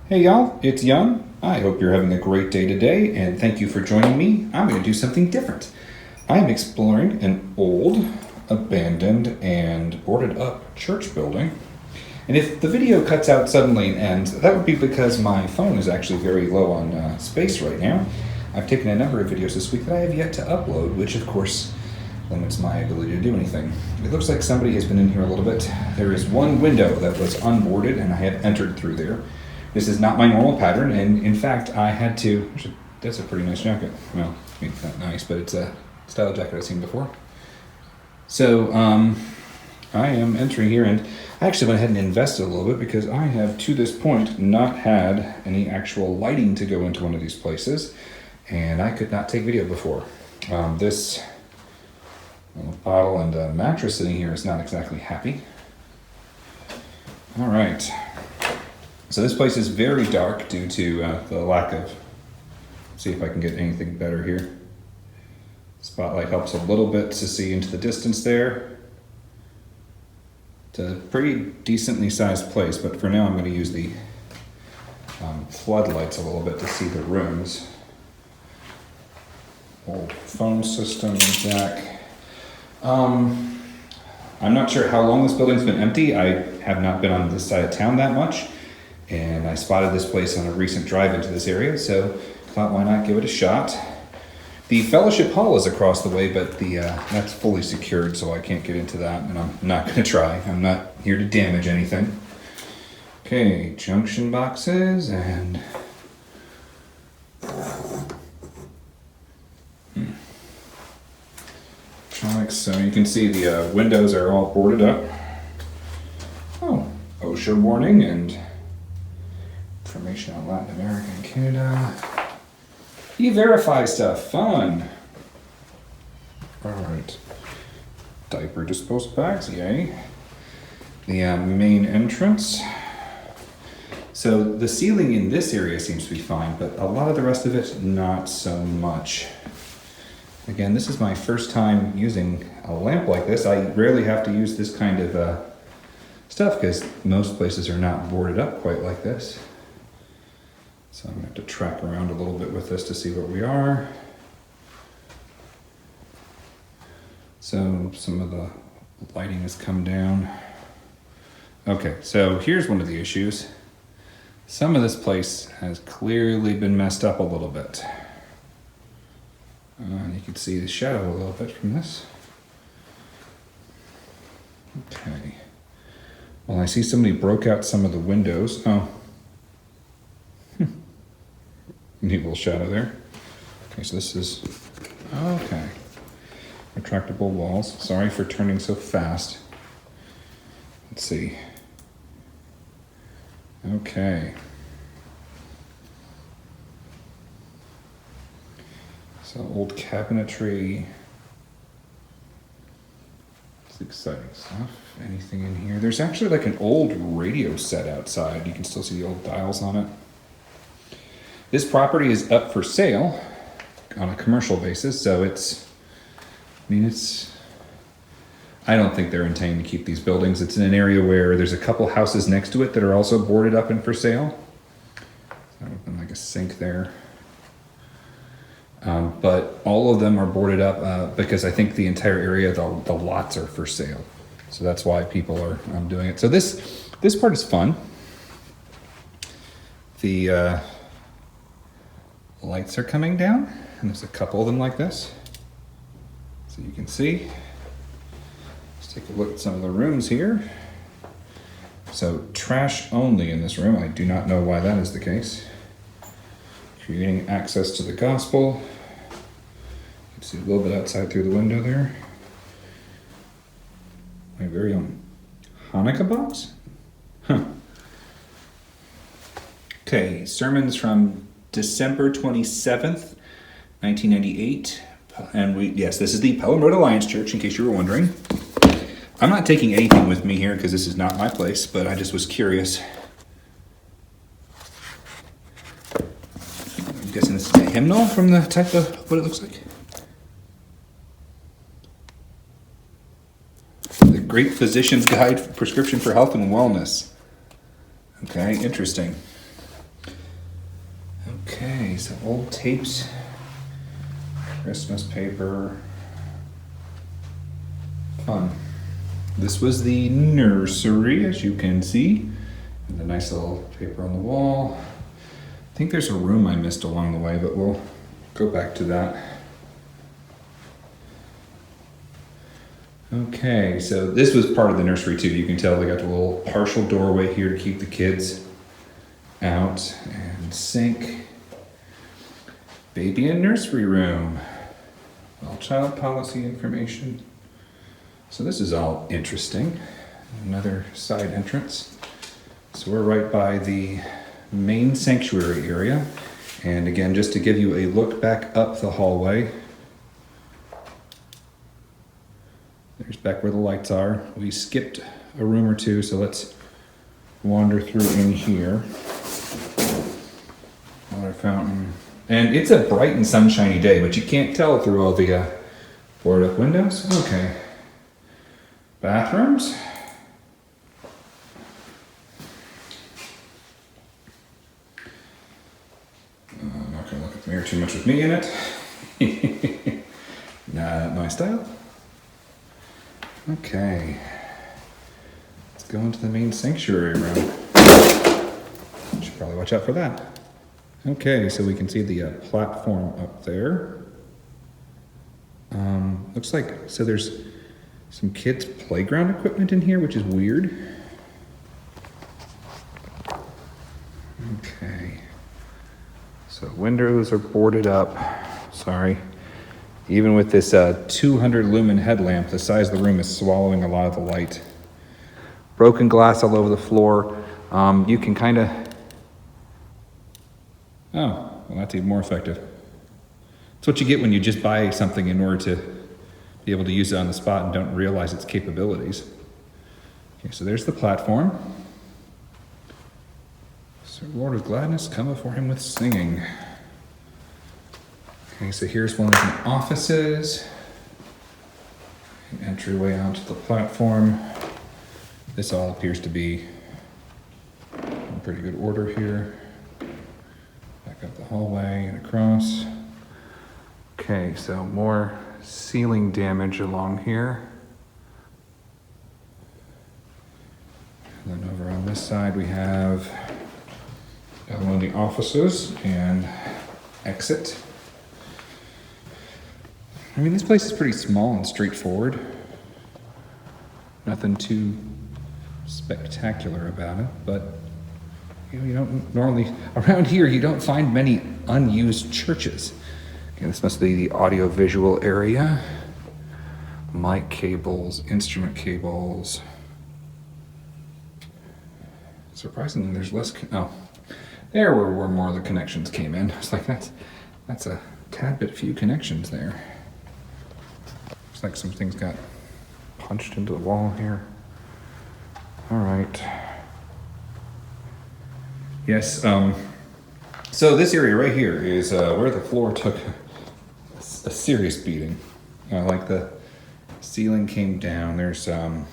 Hey y'all, it's Young. I hope you're having a great day today, and thank you for joining me. I'm going to do something different. I'm exploring an old, abandoned, and boarded up church building. And if the video cuts out suddenly and ends, that would be because my phone is actually very low on space right now. I've taken a number of videos this week that I have yet to upload, which of course limits my ability to do anything. It looks like somebody has been in here a little bit. There is one window that was unboarded and I have entered through there. This is not my normal pattern, and in fact, I had to. That's a pretty nice jacket. Well, I mean, it's not nice, but it's a style jacket I've seen before. So, I am entering here, and I actually went ahead and invested a little bit because I have, to this point, not had any actual lighting to go into one of these places, and I could not take video before. This bottle and mattress sitting here is not exactly happy. All right. So this place is very dark due to the lack of, see if I can get anything better here. Spotlight helps a little bit to see into the distance there. It's a pretty decently sized place, but for now I'm going to use the floodlights a little bit to see the rooms. Old phone system jack. I'm not sure how long this building's been empty. I have not been on this side of town that much. And I spotted this place on a recent drive into this area, so thought why not give it a shot. The fellowship hall is across the way, but that's fully secured, so I can't get into that, and I'm not going to try. I'm not here to damage anything. Okay, junction boxes and electronics. So you can see the windows are all boarded up. Oh, OSHA warning and information on Latin America and Canada. E-Verify stuff, fun. All right. Diaper disposal bags, yay. The main entrance. So the ceiling in this area seems to be fine, but a lot of the rest of it, not so much. Again, this is my first time using a lamp like this. I rarely have to use this kind of stuff because most places are not boarded up quite like this. So I'm going to have to track around a little bit with this to see where we are. So some of the lighting has come down. Okay, so here's one of the issues. Some of this place has clearly been messed up a little bit. And you can see the shadow a little bit from this. Okay. Well, I see somebody broke out some of the windows. Oh. Neat little shadow there. Okay, so this is, okay. Retractable walls. Sorry for turning so fast. Let's see. Okay. So old cabinetry. It's exciting stuff. Anything in here? There's actually like an old radio set outside. You can still see the old dials on it. This property is up for sale on a commercial basis, so I don't think they're intending to keep these buildings. It's in an area where there's a couple houses next to it that are also boarded up and for sale. So like a sink there. But all of them are boarded up because I think the entire area, the lots are for sale. So that's why people are doing it. So this part is fun. The lights are coming down, and there's a couple of them like this. So you can see. Let's take a look at some of the rooms here. So trash only in this room. I do not know why that is the case. Creating access to the gospel. You can see a little bit outside through the window there. My very own Hanukkah box? Huh. Okay, sermons from December 27th, 1998. And yes, this is the Pelham Road Alliance Church, in case you were wondering. I'm not taking anything with me here because this is not my place, but I just was curious. I'm guessing this is a hymnal from the type of what it looks like. The Great Physician's Guide, Prescription for Health and Wellness. Okay, interesting. Okay, so old tapes, Christmas paper, fun. This was the nursery, as you can see, and a nice little paper on the wall. I think there's a room I missed along the way, but we'll go back to that. Okay, so this was part of the nursery too. You can tell they got the little partial doorway here to keep the kids out, and sink. Baby and nursery room. All child policy information. So this is all interesting. Another side entrance. So we're right by the main sanctuary area. And again, just to give you a look back up the hallway. There's back where the lights are. We skipped a room or two, so let's wander through in here. Water fountain. And it's a bright and sunshiny day, but you can't tell through all the boarded up windows. Okay. Bathrooms. I'm not going to look at the mirror too much with me in it. Not my style. Okay. Let's go into the main sanctuary room. Should probably watch out for that. Okay, so we can see the platform up there. Looks like, so there's some kids' playground equipment in here, which is weird. Okay. So windows are boarded up. Sorry. Even with this 200 lumen headlamp, the size of the room is swallowing a lot of the light. Broken glass all over the floor. You can kind of... Oh, well, that's even more effective. It's what you get when you just buy something in order to be able to use it on the spot and don't realize its capabilities. Okay, so there's the platform. So Lord of Gladness, come before him with singing. Okay, so here's one of the offices. An entryway onto the platform. This all appears to be in pretty good order here. Back up the hallway and across. Okay, so more ceiling damage along here. And then over on this side we have one of the offices and exit. I mean, this place is pretty small and straightforward. Nothing too spectacular about it, but you don't normally, around here, you don't find many unused churches. Okay, this must be the audio-visual area. Mic cables, instrument cables. Surprisingly, there's less, oh, there were where more of the connections came in. It's like, that's a tad bit few connections there. Looks like some things got punched into the wall here. All right. Yes, so this area right here is where the floor took a serious beating. Like the ceiling came down. There's, okay,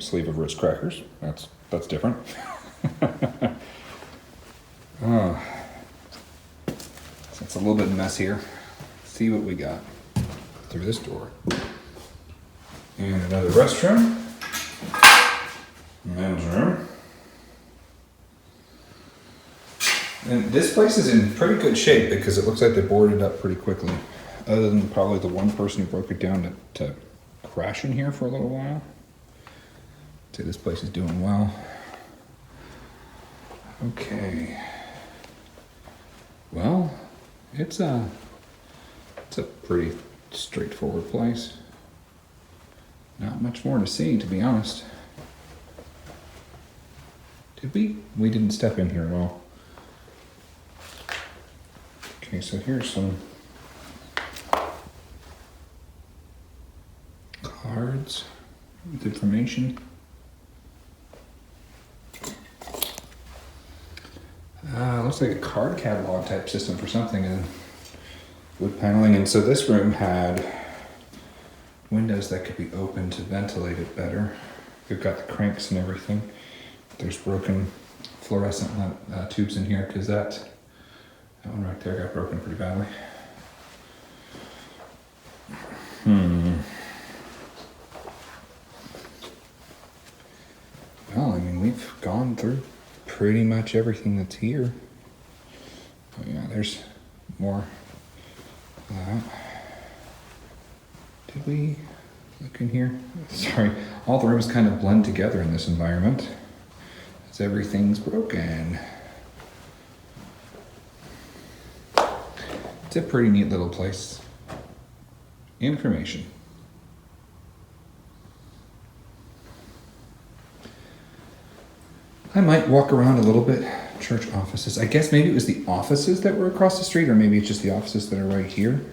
sleeve of Ritz crackers. That's different. Oh, so it's a little bit messier. Let's see what we got through this door. And another restroom. Men's room. And this place is in pretty good shape because it looks like they boarded it up pretty quickly. Other than probably the one person who broke it down to crash in here for a little while. I'd say this place is doing well. Okay. Well, it's a pretty straightforward place. Not much more to see, to be honest. Did we? We didn't step in here at all. Okay, so here's some cards with information. Looks like a card catalog type system for something, and wood paneling. And so this room had windows that could be opened to ventilate it better. We've got the cranks and everything. There's broken fluorescent tubes in here because that one right there got broken pretty badly. Well, I mean, we've gone through pretty much everything that's here. Oh yeah, there's more of that. Did we look in here? Sorry, all the rooms kind of blend together in this environment as everything's broken. It's a pretty neat little place. Information. I might walk around a little bit. Church offices. I guess maybe it was the offices that were across the street, or maybe it's just the offices that are right here.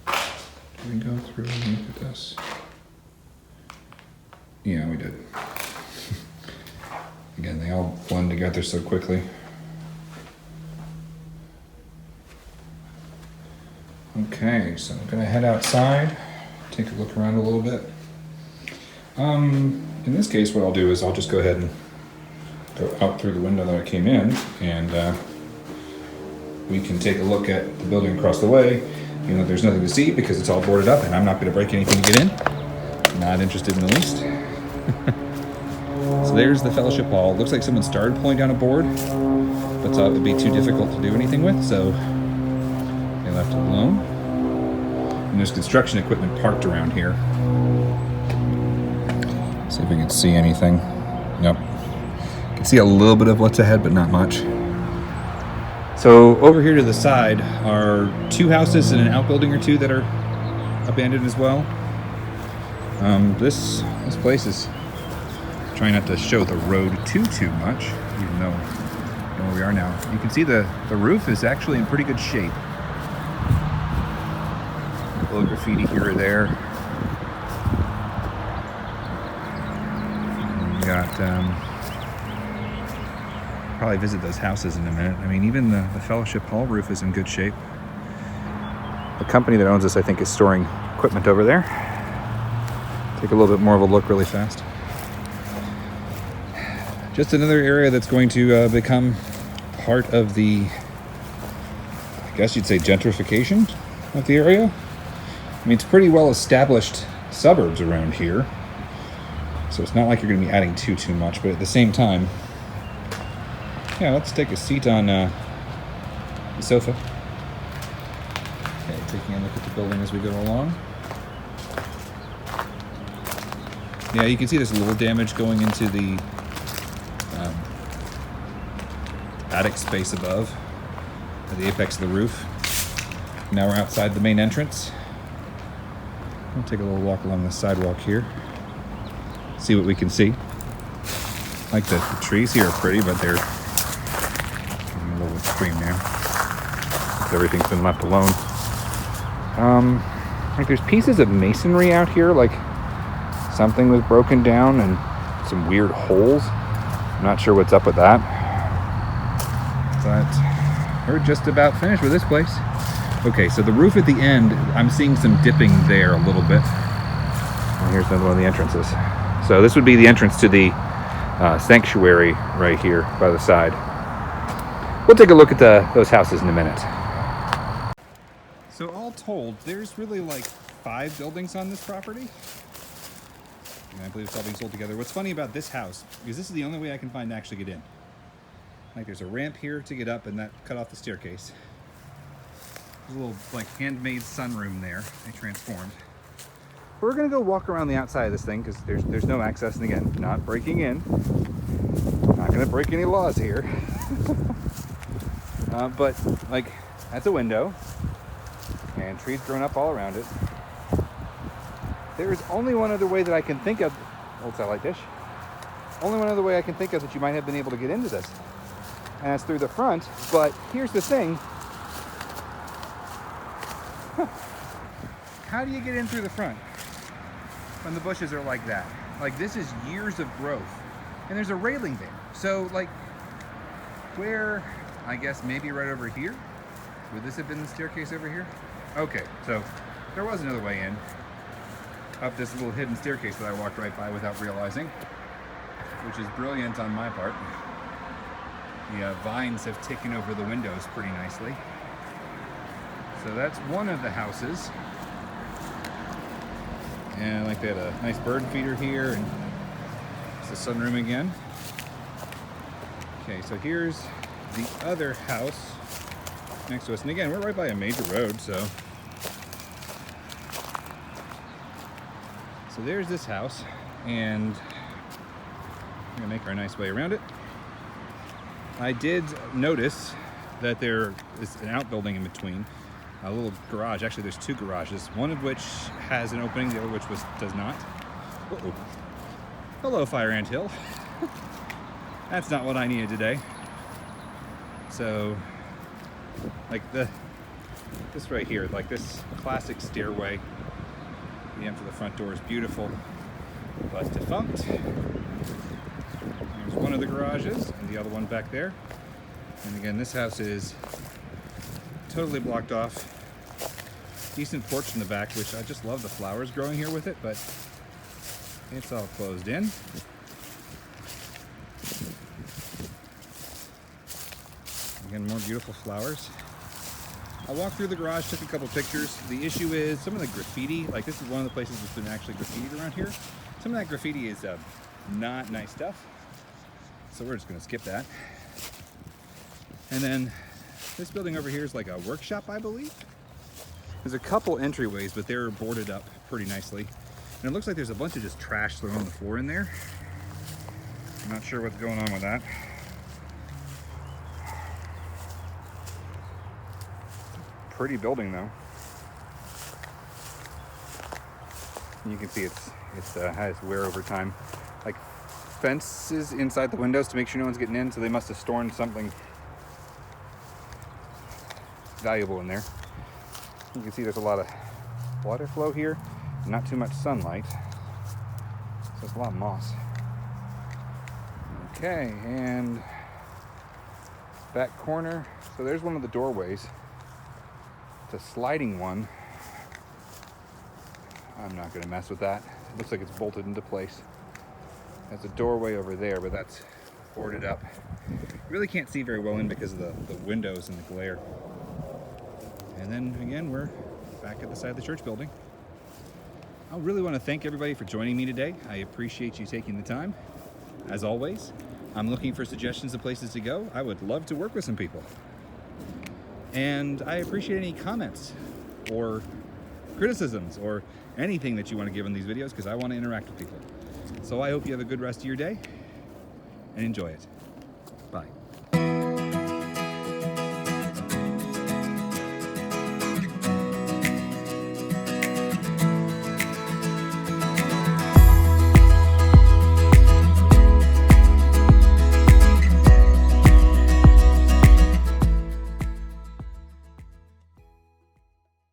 Did we go through and look at this? Yeah, we did. Again, they all blend together so quickly. Okay, so I'm gonna head outside, take a look around a little bit. In this case, what I'll do is I'll just go ahead and go out through the window that I came in, and we can take a look at the building across the way. You know, there's nothing to see because it's all boarded up, and I'm not going to break anything to get in. Not interested in the least. So there's the fellowship hall. Looks like someone started pulling down a board, but thought it would be too difficult to do anything with, so they left it alone. And there's construction equipment parked around here. See if we can see anything. Nope. Can see a little bit of what's ahead, but not much. So over here to the side are two houses and an outbuilding or two that are abandoned as well. This place is trying not to show the road too much, even though you know where we are now. You can see the roof is actually in pretty good shape. A little graffiti here or there. And we got probably visit those houses in a minute. I mean, even the Fellowship Hall roof is in good shape. The company that owns this, I think, is storing equipment over there. Take a little bit more of a look really fast. Just another area that's going to become part of the, I guess you'd say, gentrification of the area. I mean, it's pretty well established suburbs around here, so it's not like you're going to be adding too much, but at the same time, yeah, let's take a seat on the sofa. Okay, taking a look at the building as we go along. Yeah, you can see there's a little damage going into the attic space above, at the apex of the roof. Now we're outside the main entrance. We'll take a little walk along the sidewalk here, see what we can see. Like the trees here are pretty, but they're getting a little extreme now. Everything's been left alone. Like there's pieces of masonry out here, like something was broken down and some weird holes. I'm not sure what's up with that. But we're just about finished with this place. Okay, so the roof at the end, I'm seeing some dipping there a little bit. And here's another one of the entrances. So this would be the entrance to the sanctuary right here by the side. We'll take a look at those houses in a minute. So all told, there's really like 5 buildings on this property. And I believe it's all being sold together. What's funny about this house, because this is the only way I can find to actually get in. Like there's a ramp here to get up and that cut off the staircase. There's a little like handmade sunroom there, they transformed. We're gonna go walk around the outside of this thing because there's no access, and again, not breaking in. Not gonna break any laws here. But like, that's a window, and trees grown up all around it. There is only one other way that I can think of, old satellite dish. Only one other way I can think of that you might have been able to get into this, and that's through the front. But here's the thing. How do you get in through the front when the bushes are like that? Like, this is years of growth, and there's a railing there. So like, where, I guess maybe right over here? Would this have been the staircase over here? Okay, so there was another way in, up this little hidden staircase that I walked right by without realizing. which is brilliant on my part. The vines have taken over the windows pretty nicely. So that's one of the houses. And like they had a nice bird feeder here, and it's the sunroom again. Okay, so here's the other house next to us. And again, we're right by a major road, so there's this house, and we're gonna make our nice way around it. I did notice that there is an outbuilding in between, a little garage. Actually, there's two garages, one of which has an opening, the other which does not. Uh-oh. Hello, Fire Ant Hill. That's not what I needed today. So, like this right here, like this classic stairway, the end for the front door is beautiful, but defunct. There's one of the garages, and the other one back there. And again, this house is totally blocked off. Decent porch in the back, which I just love the flowers growing here with it, but it's all closed in. Again, more beautiful flowers. I walked through the garage, took a couple pictures. The issue is some of the graffiti, like this is one of the places that's been actually graffitied around here. Some of that graffiti is not nice stuff. So we're just gonna skip that. And then this building over here is like a workshop, I believe. There's a couple entryways, but they're boarded up pretty nicely. And it looks like there's a bunch of just trash thrown on the floor in there. I'm not sure what's going on with that. Pretty building though. And you can see it's has wear over time. Like fences inside the windows to make sure no one's getting in, so they must have stored something valuable in there. You can see there's a lot of water flow here, not too much sunlight. So it's a lot of moss. Okay, and back corner. So there's one of the doorways. It's a sliding one. I'm not gonna mess with that. It looks like it's bolted into place. There's a doorway over there, but that's boarded up. You really can't see very well in because of the windows and the glare. And then again, we're back at the side of the church building. I really want to thank everybody for joining me today. I appreciate you taking the time. As always, I'm looking for suggestions of places to go. I would love to work with some people. And I appreciate any comments or criticisms or anything that you want to give in these videos, because I want to interact with people. So I hope you have a good rest of your day and enjoy it. Bye.